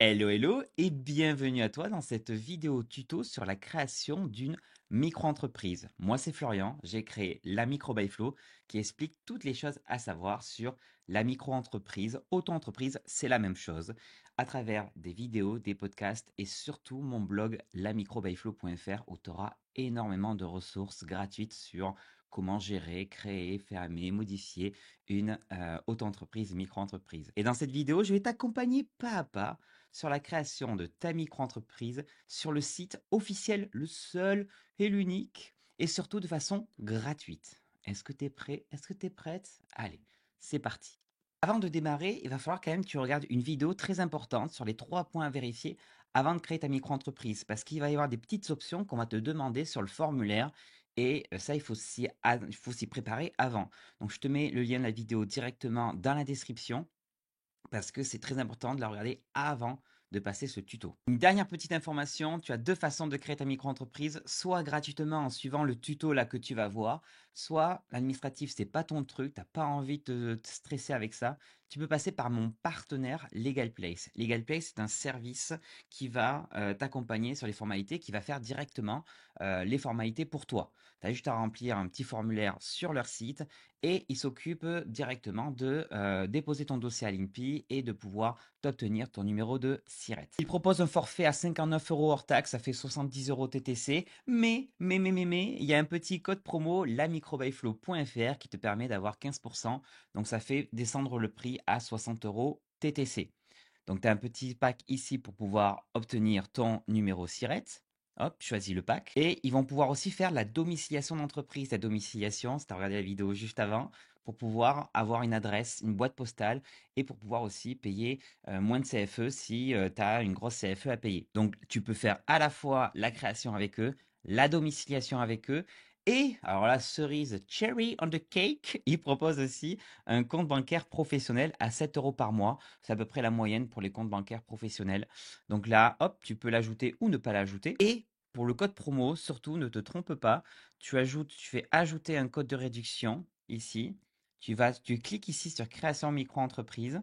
Hello, hello et bienvenue à toi dans cette vidéo tuto sur la création d'une micro-entreprise. Moi, c'est Florian, j'ai créé la Micro by Flo qui explique toutes les choses à savoir sur la micro-entreprise. Auto-entreprise, c'est la même chose à travers des vidéos, des podcasts et surtout mon blog lamicrobyflow.fr où tu auras énormément de ressources gratuites sur comment gérer, créer, fermer, modifier une auto-entreprise, micro-entreprise. Et dans cette vidéo, je vais t'accompagner pas à pas sur la création de ta micro-entreprise sur le site officiel, le seul et l'unique, et surtout de façon gratuite. Est-ce que tu es prêt? Est-ce que tu es prête? Allez, c'est parti. Avant de démarrer, il va falloir quand même que tu regardes une vidéo très importante sur les 3 points à vérifier avant de créer ta micro-entreprise, parce qu'il va y avoir des petites options qu'on va te demander sur le formulaire, et ça, il faut s'y préparer avant. Donc, je te mets le lien de la vidéo directement dans la description parce que c'est très important de la regarder avant de passer ce tuto. Une dernière petite information, tu as deux façons de créer ta micro-entreprise, soit gratuitement en suivant le tuto là que tu vas voir, soit l'administratif c'est pas ton truc, t'as pas envie de te stresser avec ça, tu peux passer par mon partenaire Legal Place. Legal Place c'est un service qui va t'accompagner sur les formalités, qui va faire directement les formalités pour toi. Tu as juste à remplir un petit formulaire sur leur site et ils s'occupent directement de déposer ton dossier à l'INPI et de pouvoir t'obtenir ton numéro de SIRET. Ils proposent un forfait à 59 euros hors taxe, ça fait 70 euros TTC, mais, il y a un petit code promo, lamicrobyflow.fr, qui te permet d'avoir 15%, donc ça fait descendre le prix à 60 euros TTC. Donc tu as un petit pack ici pour pouvoir obtenir ton numéro SIRET. Hop, choisis le pack. Et ils vont pouvoir aussi faire la domiciliation d'entreprise. La domiciliation, si tu as regardé la vidéo juste avant, pour pouvoir avoir une adresse, une boîte postale et pour pouvoir aussi payer moins de CFE si tu as une grosse CFE à payer. Donc tu peux faire à la fois la création avec eux, la domiciliation avec eux et, alors là, cerise, cherry on the cake, ils proposent aussi un compte bancaire professionnel à 7 euros par mois. C'est à peu près la moyenne pour les comptes bancaires professionnels. Donc là, hop, tu peux l'ajouter ou ne pas l'ajouter. Et pour le code promo, surtout, ne te trompe pas, tu fais ajouter un code de réduction ici. Tu cliques ici sur création micro-entreprise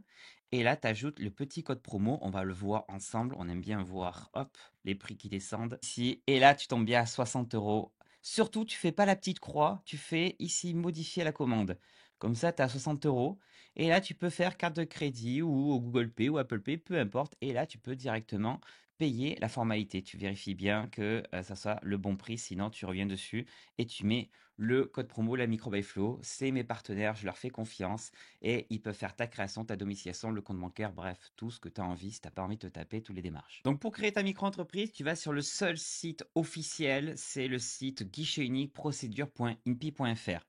et là, tu ajoutes le petit code promo. On va le voir ensemble. On aime bien voir, hop, les prix qui descendent ici. Et là, tu tombes bien à 60 euros. Surtout, tu fais pas la petite croix, tu fais ici modifier la commande. Comme ça, tu as 60 euros. Et là, tu peux faire carte de crédit ou Google Pay ou Apple Pay, peu importe. Et là, tu peux directement payer la formalité. Tu vérifies bien que ça soit le bon prix, sinon tu reviens dessus et tu mets le code promo, la micro by Flow. C'est mes partenaires, je leur fais confiance et ils peuvent faire ta création, ta domiciliation, le compte bancaire, bref, tout ce que tu as envie si tu n'as pas envie de te taper toutes les démarches. Donc pour créer ta micro-entreprise, tu vas sur le seul site officiel, c'est le site guichet unique procédure.inpi.fr.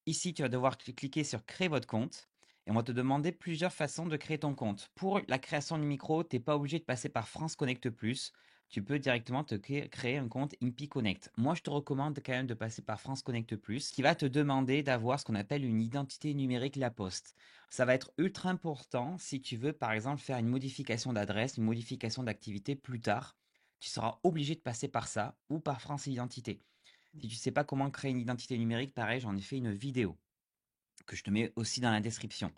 Ici, tu vas devoir cliquer sur créer votre compte et on va te demander plusieurs façons de créer ton compte. Pour la création du micro, tu n'es pas obligé de passer par France Connect Plus. Tu peux directement te créer un compte INPI Connect. Moi, je te recommande quand même de passer par France Connect Plus, qui va te demander d'avoir ce qu'on appelle une identité numérique La Poste. Ça va être ultra important si tu veux, par exemple, faire une modification d'adresse, une modification d'activité plus tard. Tu seras obligé de passer par ça ou par France Identité. Si tu ne sais pas comment créer une identité numérique, pareil, j'en ai fait une vidéo que je te mets aussi dans la description.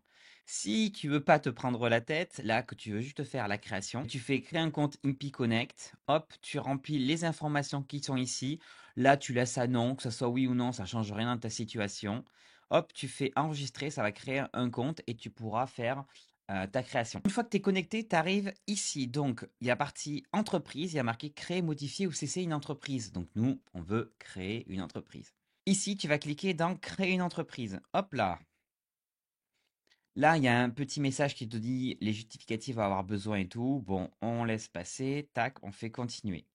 Si tu veux pas te prendre la tête, là, que tu veux juste faire la création, tu fais créer un compte INPI Connect, hop, tu remplis les informations qui sont ici. Là, tu laisses à non, que ce soit oui ou non, ça change rien dans ta situation. Hop, tu fais enregistrer, ça va créer un compte et tu pourras faire ta création. Une fois que tu es connecté, tu arrives ici. Donc, il y a partie entreprise, il y a marqué créer, modifier ou cesser une entreprise. Donc, nous, on veut créer une entreprise. Ici, tu vas cliquer dans créer une entreprise. Hop là. Là, il y a un petit message qui te dit les justificatifs à avoir besoin et tout. Bon, on laisse passer. Tac, on fait continuer.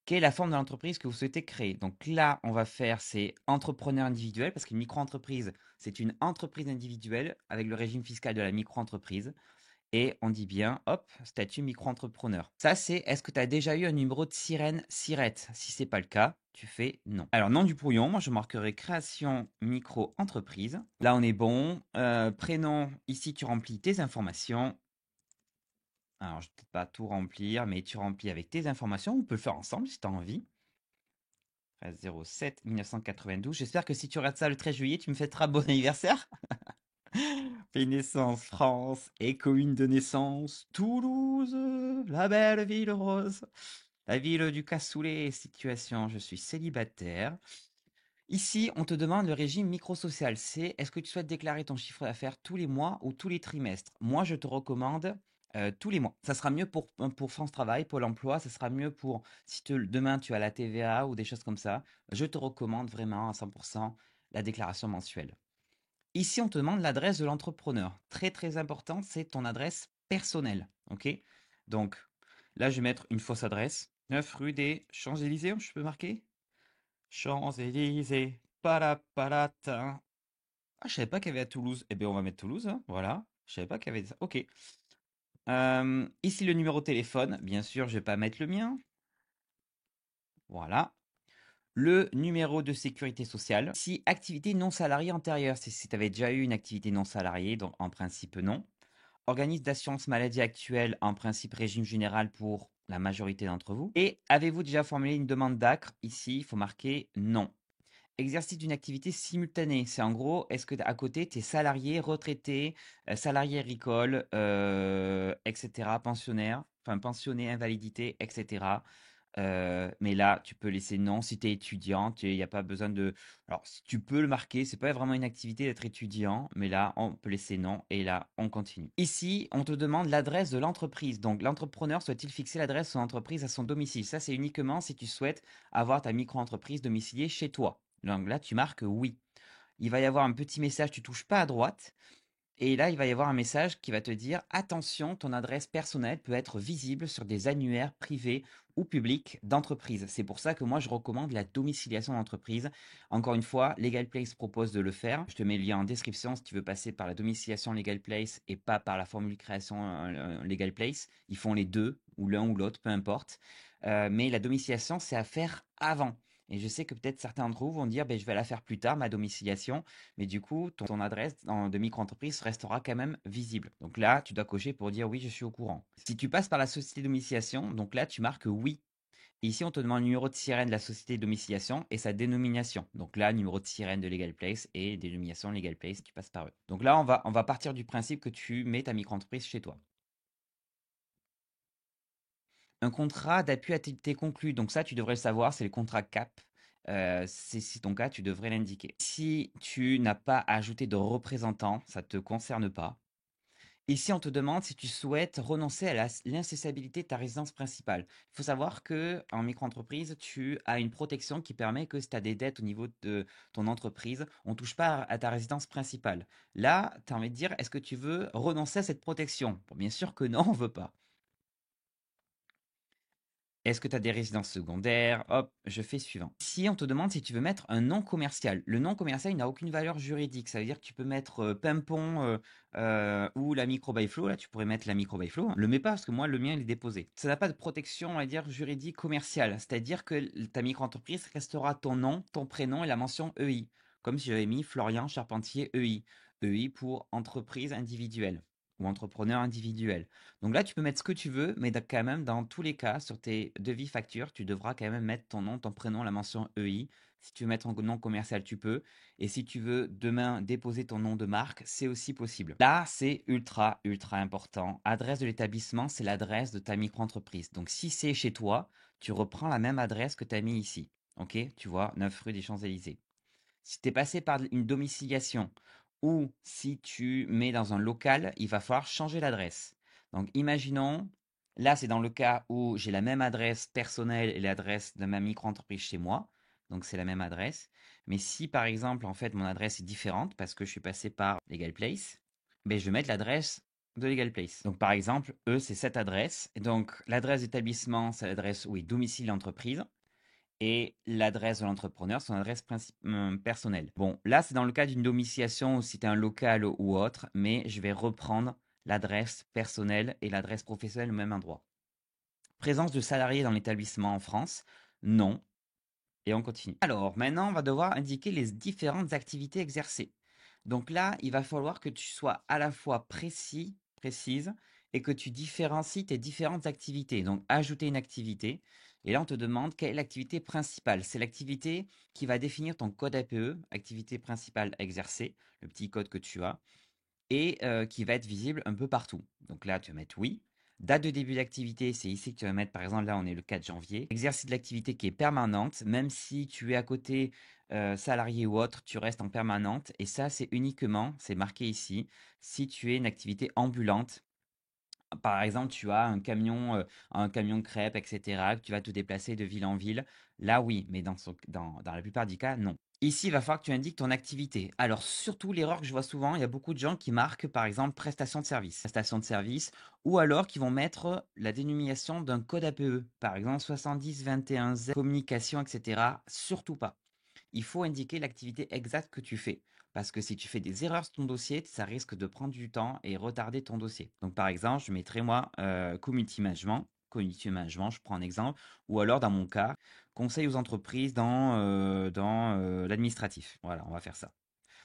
Quelle est la forme de l'entreprise que vous souhaitez créer? Donc là, on va faire c'est entrepreneur individuel parce qu'une micro-entreprise, c'est une entreprise individuelle avec le régime fiscal de la micro-entreprise. Et on dit bien, hop, statut micro-entrepreneur. Ça, c'est est-ce que tu as déjà eu un numéro de sirène SIRET? Si c'est pas le cas, tu fais non. Alors, nom du brouillon, moi je marquerai création micro-entreprise. Là, on est bon. Prénom, ici tu remplis tes informations. Alors, je ne vais peut-être pas tout remplir, mais tu remplis avec tes informations. On peut le faire ensemble si tu as envie. 13 07 1992. J'espère que si tu regardes ça le 13 juillet, tu me fêteras bon anniversaire. Pays de naissance, France. Et commune de naissance, Toulouse. la belle ville rose, la ville du cassoulet, situation, je suis célibataire. Ici, on te demande le régime microsocial. C'est est-ce que tu souhaites déclarer ton chiffre d'affaires tous les mois ou tous les trimestres? Moi, je te recommande tous les mois. Ça sera mieux pour France Travail, Pôle emploi. Ça sera mieux pour si demain tu as la TVA ou des choses comme ça. Je te recommande vraiment à 100% la déclaration mensuelle. Ici, on te demande l'adresse de l'entrepreneur. Très, très important, c'est ton adresse personnelle. OK? Donc, là, je vais mettre une fausse adresse. 9 rue des Champs-Élysées, je peux marquer? Champs-Élysées, palapalata. Ah, je savais pas qu'il y avait à Toulouse. Eh bien, on va mettre Toulouse, hein, voilà. Je savais pas qu'il y avait ça. Ok. Ici, le numéro de téléphone. Bien sûr, je vais pas mettre le mien. Voilà. Le numéro de sécurité sociale. Si activité non salariée antérieure, c'est si tu avais déjà eu une activité non salariée, donc en principe non. Organisme d'assurance maladie actuel, en principe régime général pour la majorité d'entre vous. Et avez-vous déjà formulé une demande d'ACRE? Ici, il faut marquer non. Exercice d'une activité simultanée, c'est en gros, est-ce que à côté, tu es salarié, retraité, salarié agricole, et cetera, pensionnaire, enfin pensionné, invalidité, et cetera. Mais là, tu peux laisser non si tu es étudiant, il y a pas besoin de alors si tu peux le marquer, c'est pas vraiment une activité d'être étudiant, mais là, on peut laisser non et là, on continue. Ici, on te demande l'adresse de l'entreprise. Donc l'entrepreneur souhaite-t-il fixer l'adresse de son entreprise à son domicile? Ça, c'est uniquement si tu souhaites avoir ta micro-entreprise domiciliée chez toi. Donc là, tu marques oui. Il va y avoir un petit message, tu touches pas à droite. Et là, il va y avoir un message qui va te dire attention, ton adresse personnelle peut être visible sur des annuaires privés ou publics d'entreprise. C'est pour ça que moi, je recommande la domiciliation d'entreprise. Encore une fois, Legal Place propose de le faire. Je te mets le lien en description si tu veux passer par la domiciliation Legal Place et pas par la formule création Legal Place. Ils font les deux, ou l'un ou l'autre, peu importe. Mais la domiciliation, c'est à faire avant. Et je sais que peut-être certains d'entre vous vont dire, ben, je vais la faire plus tard, ma domiciliation. Mais du coup, ton adresse de micro-entreprise restera quand même visible. Donc là, tu dois cocher pour dire oui, je suis au courant. Si tu passes par la société de domiciliation, donc là, tu marques oui. Ici, on te demande le numéro de sirène de la société de domiciliation et sa dénomination. Donc là, numéro de sirène de Legal Place et dénomination Legal Place, tu passes par eux. Donc là, on va partir du principe que tu mets ta micro-entreprise chez toi. Un contrat d'appui a été conclu. Donc ça, tu devrais le savoir, c'est le contrat CAP. Si ton cas, tu devrais l'indiquer. Si tu n'as pas ajouté de représentant, ça ne te concerne pas. Ici, on te demande si tu souhaites renoncer à l'incessabilité de ta résidence principale. Il faut savoir que en micro-entreprise, tu as une protection qui permet que si tu as des dettes au niveau de ton entreprise, on ne touche pas à ta résidence principale. Là, tu as envie de dire, est-ce que tu veux renoncer à cette protection? Bon, bien sûr que non, on ne veut pas. Est-ce que tu as des résidences secondaires? Hop, je fais suivant. Si on te demande si tu veux mettre un nom commercial, le nom commercial il n'a aucune valeur juridique. Ça veut dire que tu peux mettre Pimpon ou la micro by Flow. Là, tu pourrais mettre la micro by Flow. Le mets pas parce que moi, le mien, il est déposé. Ça n'a pas de protection, on va dire, juridique commerciale. C'est-à-dire que ta micro-entreprise restera ton nom, ton prénom et la mention EI. Comme si j'avais mis Florian Charpentier EI. EI pour entreprise individuelle ou entrepreneur individuel. Donc là, tu peux mettre ce que tu veux, mais quand même, dans tous les cas, sur tes devis factures, tu devras quand même mettre ton nom, ton prénom, la mention EI. Si tu veux mettre un nom commercial, tu peux. Et si tu veux demain déposer ton nom de marque, c'est aussi possible. Là, c'est ultra, ultra important. Adresse de l'établissement, c'est l'adresse de ta micro-entreprise. Donc si c'est chez toi, tu reprends la même adresse que tu as mis ici. Ok? Tu vois, 9 rue des Champs-Élysées. Si tu es passé par une domiciliation ou si tu mets dans un local, il va falloir changer l'adresse. Donc imaginons, là c'est dans le cas où j'ai la même adresse personnelle et l'adresse de ma micro-entreprise chez moi. Donc c'est la même adresse. Mais si par exemple en fait mon adresse est différente parce que je suis passé par Legal Place, ben, je vais mettre l'adresse de Legal Place. Donc par exemple, eux c'est cette adresse. Et donc l'adresse d'établissement, c'est l'adresse où est domicile l'entreprise et l'adresse de l'entrepreneur, son adresse personnelle. Bon, là, c'est dans le cas d'une domiciliation ou si tu un local ou autre, mais je vais reprendre l'adresse personnelle et l'adresse professionnelle au même endroit. Présence de salariés dans l'établissement en France? Non. Et on continue. Alors, maintenant, on va devoir indiquer les différentes activités exercées. Donc là, il va falloir que tu sois à la fois précis, précise, et que tu différencies tes différentes activités. Donc, ajouter une activité. Et là, on te demande quelle est l'activité principale. C'est l'activité qui va définir ton code APE, activité principale exercée, le petit code que tu as, et qui va être visible un peu partout. Donc là, tu vas mettre oui. Date de début d'activité, c'est ici que tu vas mettre, par exemple, là, on est le 4 janvier. Exercice de l'activité qui est permanente, même si tu es à côté salarié ou autre, tu restes en permanente. Et ça, c'est uniquement, c'est marqué ici, si tu es une activité ambulante. Par exemple, tu as un camion de crêpes, etc., que tu vas te déplacer de ville en ville. Là, oui, mais dans la plupart des cas, non. Ici, il va falloir que tu indiques ton activité. Alors, surtout, l'erreur que je vois souvent, il y a beaucoup de gens qui marquent, par exemple, prestation de service. Prestation de service, ou alors qui vont mettre la dénomination d'un code APE. Par exemple, 7021Z, communication, etc. Surtout pas. Il faut indiquer l'activité exacte que tu fais. Parce que si tu fais des erreurs sur ton dossier, ça risque de prendre du temps et retarder ton dossier. Donc par exemple, je mettrai moi community management, je prends un exemple, ou alors dans mon cas, conseil aux entreprises dans l'administratif. Voilà, on va faire ça.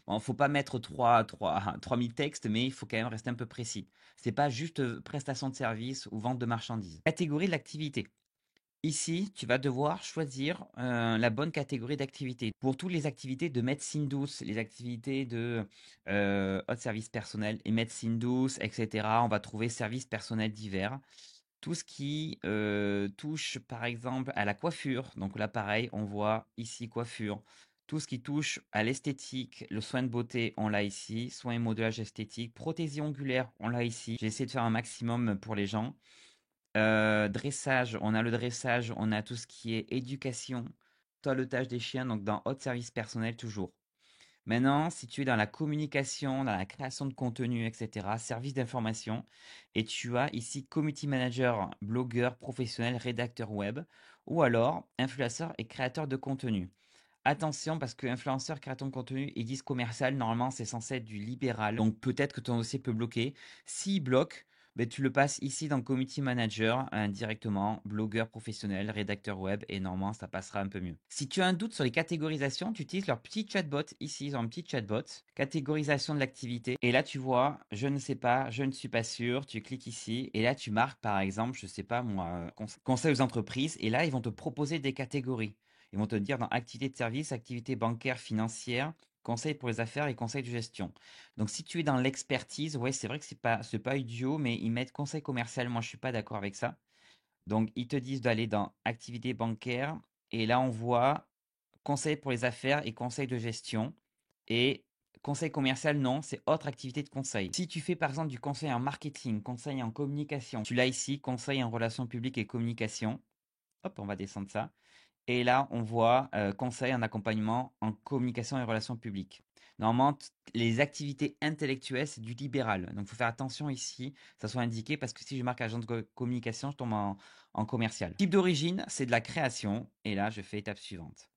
Bon, faut pas mettre 3000 textes, mais il faut quand même rester un peu précis. C'est pas juste prestation de service ou vente de marchandises. Catégorie de l'activité. Ici, tu vas devoir choisir la bonne catégorie d'activité. Pour toutes les activités de médecine douce, les activités de haute service personnel et médecine douce, etc., on va trouver services personnels divers. Tout ce qui touche, par exemple, à la coiffure. Donc là, pareil, on voit ici coiffure. Tout ce qui touche à l'esthétique, le soin de beauté, on l'a ici. Soin et modelage esthétique. Prothésie ongulaire, on l'a ici. J'ai essayé de faire un maximum pour les gens. Dressage, on a le dressage, on a tout ce qui est éducation, toilettage des chiens, donc dans haute service personnel toujours. Maintenant, si tu es dans la communication, dans la création de contenu, etc., service d'information, et tu as ici community manager, blogueur, professionnel, rédacteur web, ou alors influenceur et créateur de contenu. Attention parce que influenceur, créateur de contenu, ils disent commercial, normalement c'est censé être du libéral, donc peut-être que ton dossier peut bloquer. S'il bloque, ben, tu le passes ici dans Community Manager directement, blogueur professionnel, rédacteur web, et normalement ça passera un peu mieux. Si tu as un doute sur les catégorisations, tu utilises leur petit chatbot ici, ils ont un petit chatbot, catégorisation de l'activité, et là tu vois, je ne sais pas, je ne suis pas sûr, tu cliques ici, et là tu marques par exemple, je sais pas moi, conseil aux entreprises, et là ils vont te proposer des catégories. Ils vont te dire dans activité de service, activité bancaire, financière, conseil pour les affaires et conseil de gestion. Donc si tu es dans l'expertise, ouais, c'est vrai que c'est pas idiot, mais ils mettent conseil commercial. Moi, je suis pas d'accord avec ça. Donc ils te disent d'aller dans activité bancaire et là on voit conseil pour les affaires et conseil de gestion et conseil commercial non, c'est autre activité de conseil. Si tu fais par exemple du conseil en marketing, conseil en communication, tu l'as ici, conseil en relations publiques et communication. Hop, on va descendre ça. Et là, on voit conseil en accompagnement en communication et relations publiques. Normalement, les activités intellectuelles, c'est du libéral. Donc, il faut faire attention ici, ça soit indiqué, parce que si je marque agent de communication, je tombe en commercial. Type d'origine, c'est de la création. Et là, je fais étape suivante.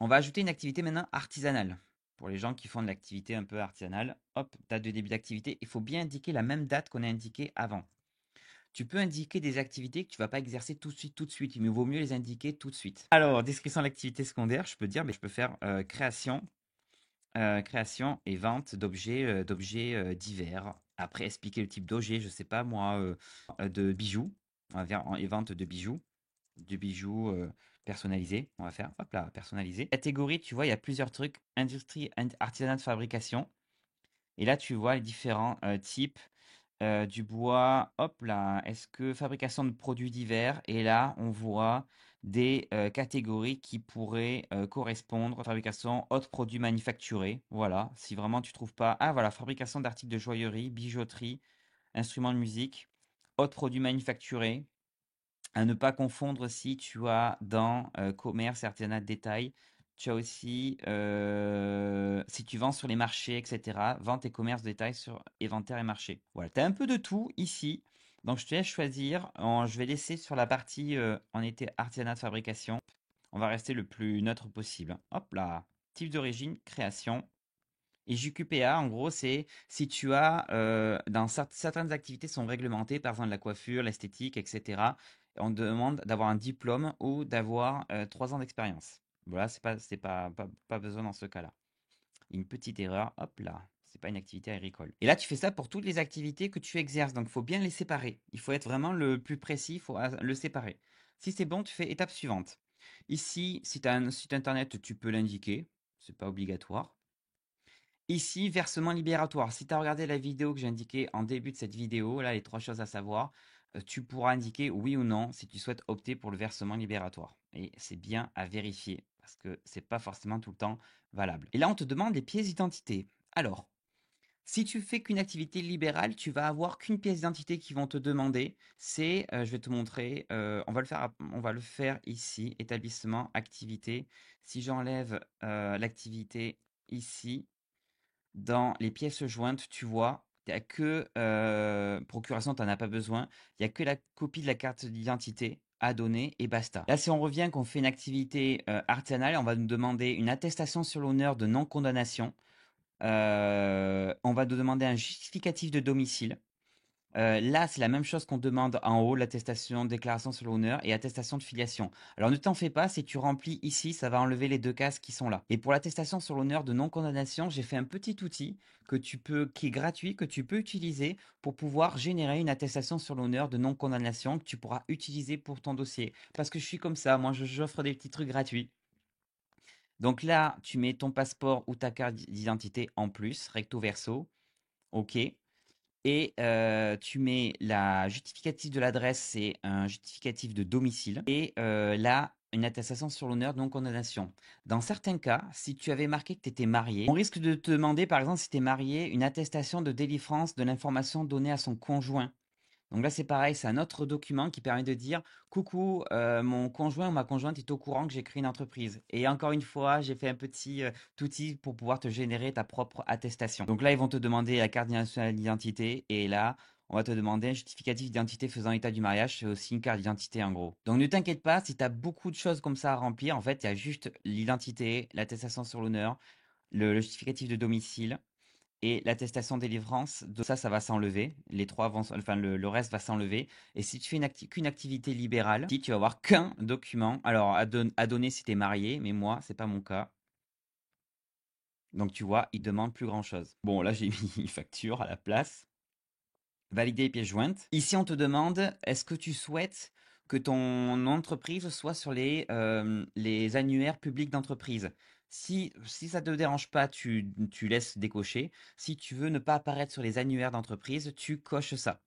On va ajouter une activité maintenant artisanale. Pour les gens qui font de l'activité un peu artisanale, hop, date de début d'activité, il faut bien indiquer la même date qu'on a indiquée avant. Tu peux indiquer des activités que tu vas pas exercer tout de suite, mais il vaut mieux les indiquer tout de suite. Alors, description de l'activité secondaire, je peux dire, mais je peux faire création et vente d'objets divers. Après, expliquer le type d'objet, je sais pas moi, de bijoux, on va faire et vente de bijoux personnalisés, on va faire, hop là, personnalisé. Catégorie, tu vois, il y a plusieurs trucs, industrie, artisanat de fabrication. Et là, tu vois les différents types du bois, hop là, est-ce que fabrication de produits divers? Et là, on voit des catégories qui pourraient correspondre. Fabrication, autres produits manufacturés. Voilà, si vraiment tu trouves pas. Ah voilà, fabrication d'articles de joaillerie, bijouterie, instruments de musique, autres produits manufacturés. À ne pas confondre si tu as dans commerce, artisanat de détail, tu as aussi, si tu vends sur les marchés, etc., vente et commerce de détail sur inventaire et marché. Voilà, tu as un peu de tout ici. Donc, je te laisse choisir. Je vais laisser sur la partie en été artisanat de fabrication. On va rester le plus neutre possible. Hop là. Type d'origine, création. Et JQPA, en gros, c'est si tu as, dans certaines activités sont réglementées, par exemple la coiffure, l'esthétique, etc. On demande d'avoir un diplôme ou d'avoir 3 ans d'expérience. Voilà, pas besoin dans ce cas-là. Une petite erreur, hop là, c'est pas une activité agricole. Et là, tu fais ça pour toutes les activités que tu exerces, donc il faut bien les séparer. Il faut être vraiment le plus précis, il faut le séparer. Si c'est bon, tu fais étape suivante. Ici, si tu as un site internet, tu peux l'indiquer, c'est pas obligatoire. Ici, versement libératoire. Si tu as regardé la vidéo que j'ai indiquée en début de cette vidéo, là, les 3 choses à savoir, tu pourras indiquer oui ou non si tu souhaites opter pour le versement libératoire. Et c'est bien à vérifier parce que c'est pas forcément tout le temps valable. Et là, on te demande les pièces d'identité. Alors, si tu fais qu'une activité libérale, tu vas avoir qu'une pièce d'identité qu'ils vont te demander. C'est, je vais te montrer, on va le faire ici, établissement, activité. Si j'enlève l'activité ici, dans les pièces jointes, tu vois, il y a que procuration, tu n'en as pas besoin. Il y a que la copie de la carte d'identité à donner et basta. Là, si on revient qu'on fait une activité artisanale, on va nous demander une attestation sur l'honneur de non-condamnation. On va nous demander un justificatif de domicile. Là, c'est la même chose qu'on demande en haut, l'attestation, déclaration sur l'honneur et attestation de filiation. Alors ne t'en fais pas, si tu remplis ici, ça va enlever les deux cases qui sont là. Et pour l'attestation sur l'honneur de non-condamnation, j'ai fait un petit outil qui est gratuit, que tu peux utiliser pour pouvoir générer une attestation sur l'honneur de non-condamnation que tu pourras utiliser pour ton dossier. Parce que je suis comme ça, moi j'offre des petits trucs gratuits. Donc là, tu mets ton passeport ou ta carte d'identité en plus, recto verso, OK. Et tu mets la justificatif de l'adresse, c'est un justificatif de domicile. Et là, une attestation sur l'honneur de non-condamnation. Dans certains cas, si tu avais marqué que tu étais marié, on risque de te demander, par exemple, si tu es marié, une attestation de délivrance de l'information donnée à son conjoint. Donc là, c'est pareil, c'est un autre document qui permet de dire: «Coucou, mon conjoint ou ma conjointe est au courant que j'ai créé une entreprise et encore une fois, j'ai fait un petit, outil pour pouvoir te générer ta propre attestation». Donc là, ils vont te demander la carte nationale d'identité et là, on va te demander un justificatif d'identité faisant état du mariage, c'est aussi une carte d'identité en gros. Donc ne t'inquiète pas, si tu as beaucoup de choses comme ça à remplir, en fait, il y a juste l'identité, l'attestation sur l'honneur, le justificatif de domicile et l'attestation de délivrance, de ça, ça va s'enlever. Les trois vont, enfin, le reste va s'enlever. Et si tu fais qu'une activité libérale, si tu vas avoir qu'un document, alors à donner si tu es marié, mais moi, c'est pas mon cas. Donc tu vois, il demande plus grand chose. Bon, là, j'ai mis une facture à la place. Valider les pièces jointes. Ici, on te demande, est-ce que tu souhaites que ton entreprise soit sur les annuaires publics d'entreprise? Si ça ne te dérange pas, tu laisses décocher. Si tu veux ne pas apparaître sur les annuaires d'entreprise, tu coches ça.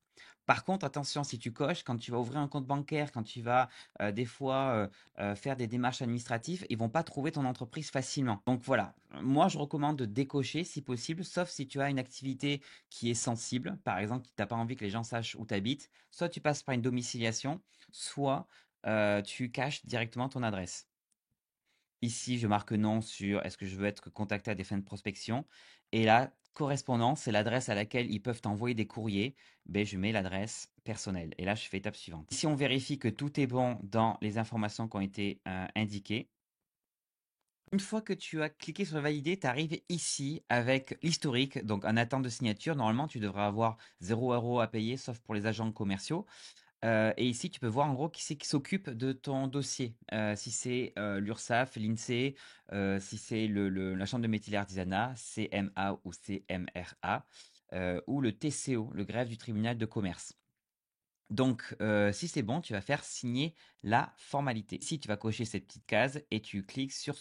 Par contre, attention, si tu coches, quand tu vas ouvrir un compte bancaire, quand tu vas des fois faire des démarches administratives, ils vont pas trouver ton entreprise facilement. Donc voilà, moi je recommande de décocher si possible, sauf si tu as une activité qui est sensible. Par exemple, tu n'as pas envie que les gens sachent où tu habites. Soit tu passes par une domiciliation, soit tu caches directement ton adresse. Ici, je marque non sur est-ce que je veux être contacté à des fins de prospection. Et là, correspondance, c'est l'adresse à laquelle ils peuvent t'envoyer des courriers. Ben, je mets l'adresse personnelle. Et là, je fais étape suivante. Si on vérifie que tout est bon dans les informations qui ont été indiquées, une fois que tu as cliqué sur valider, tu arrives ici avec l'historique. Donc, en attente de signature, normalement, tu devrais avoir 0 € à payer, sauf pour les agents commerciaux. Et ici, tu peux voir en gros qui c'est qui s'occupe de ton dossier. Si c'est l'URSSAF, l'INSEE, si c'est la Chambre de métiers et de l'artisanat, CMA ou CMRA, ou le TCO, le greffe du tribunal de commerce. Donc, si c'est bon, tu vas faire signer la formalité. Ici, tu vas cocher cette petite case et tu cliques sur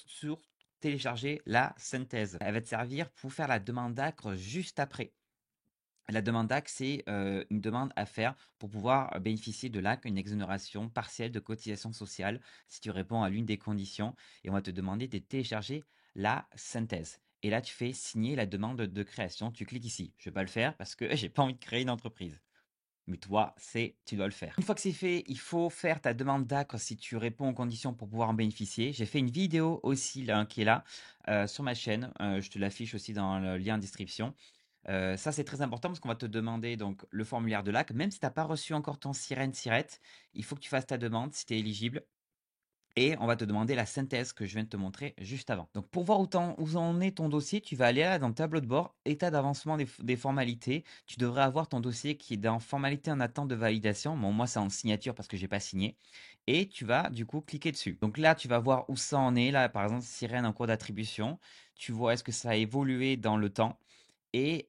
télécharger la synthèse. Elle va te servir pour faire la demande d'acre juste après. La demande d'AC, c'est une demande à faire pour pouvoir bénéficier de l'AC, une exonération partielle de cotisation sociale, si tu réponds à l'une des conditions. Et on va te demander de télécharger la synthèse. Et là, tu fais signer la demande de création. Tu cliques ici. Je ne vais pas le faire parce que j'ai pas envie de créer une entreprise. Mais toi, tu dois le faire. Une fois que c'est fait, il faut faire ta demande d'acre si tu réponds aux conditions pour pouvoir en bénéficier. J'ai fait une vidéo aussi là, qui est là sur ma chaîne. Je te l'affiche aussi dans le lien en description. Ça, c'est très important parce qu'on va te demander donc le formulaire de l'AC. Même si tu n'as pas reçu encore ton sirène sirette, il faut que tu fasses ta demande si tu es éligible. Et on va te demander la synthèse que je viens de te montrer juste avant. Donc pour voir où en est ton dossier, tu vas aller là dans le tableau de bord, état d'avancement des formalités. Tu devrais avoir ton dossier qui est dans formalité en attente de validation. Bon, moi c'est en signature parce que j'ai pas signé. Et tu vas du coup cliquer dessus. Donc là, tu vas voir où ça en est. Là, par exemple, sirène en cours d'attribution. Tu vois est-ce que ça a évolué dans le temps. Et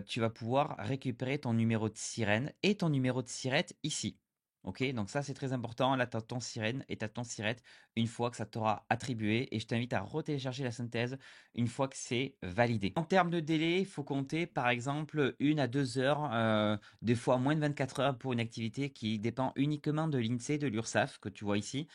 tu vas pouvoir récupérer ton numéro de sirène et ton numéro de sirette ici. OK, donc ça, c'est très important. Là, tu as ton sirène et tu as ton sirette une fois que ça t'aura attribué et je t'invite à retélécharger la synthèse une fois que c'est validé. En termes de délai, il faut compter par exemple 1 à 2 heures, des fois moins de 24 heures pour une activité qui dépend uniquement de l'INSEE, de l'URSSAF que tu vois ici.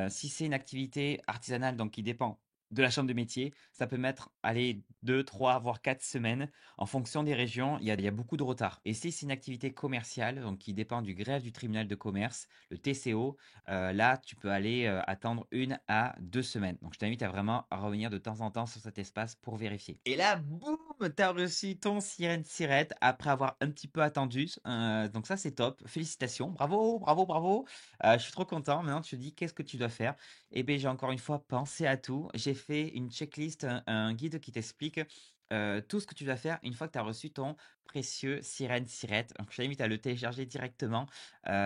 Si c'est une activité artisanale, donc qui dépend de la chambre de métier, ça peut mettre, allez, 2, 3, voire 4 semaines. En fonction des régions, il y a beaucoup de retard. Et si c'est une activité commerciale, donc qui dépend du greffe du tribunal de commerce, le TCO, là, tu peux aller attendre 1 à 2 semaines. Donc, je t'invite à vraiment à revenir de temps en temps sur cet espace pour vérifier. Et là, boum, t'as reçu ton sirène sirette après avoir un petit peu attendu. Donc ça, c'est top. Félicitations. Bravo, bravo, bravo. Je suis trop content. Maintenant, tu te dis, qu'est-ce que tu dois faire? Eh bien, j'ai encore une fois pensé à tout. J'ai fait une checklist, un guide qui t'explique tout ce que tu dois faire une fois que tu as reçu ton précieux sirène sirette. Donc, je t'invite à le télécharger directement.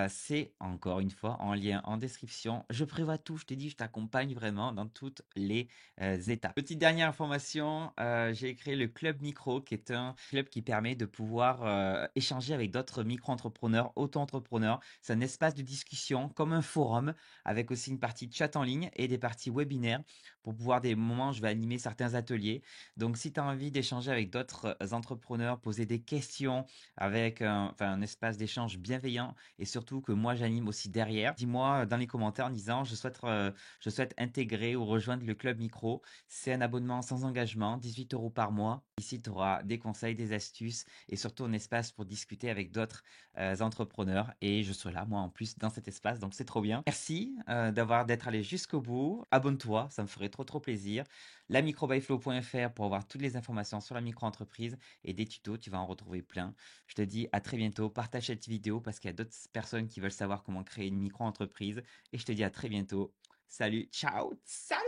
C'est encore une fois en lien en description. Je prévois tout. Je t'ai dit, je t'accompagne vraiment dans toutes les étapes. Petite dernière information, j'ai créé le Club Micro, qui est un club qui permet de pouvoir échanger avec d'autres micro-entrepreneurs, auto-entrepreneurs. C'est un espace de discussion comme un forum avec aussi une partie chat en ligne et des parties webinaires pour pouvoir des moments, je vais animer certains ateliers. Donc, si tu as envie d'échanger avec d'autres entrepreneurs, poser des questions avec un espace d'échange bienveillant et surtout que moi j'anime aussi derrière, dis-moi dans les commentaires en disant je souhaite intégrer ou rejoindre le Club Micro. C'est un abonnement sans engagement, 18 euros par mois. Ici, tu auras des conseils, des astuces et surtout un espace pour discuter avec d'autres entrepreneurs. Et je serai là, moi, en plus, dans cet espace. Donc, c'est trop bien. Merci d'être allé jusqu'au bout. Abonne-toi, ça me ferait trop, trop plaisir. Lamicrobyflow.fr pour avoir toutes les informations sur la micro-entreprise et des tutos. Tu vas en retrouver plein. Je te dis à très bientôt. Partage cette vidéo parce qu'il y a d'autres personnes qui veulent savoir comment créer une micro-entreprise. Et je te dis à très bientôt. Salut, ciao, salut!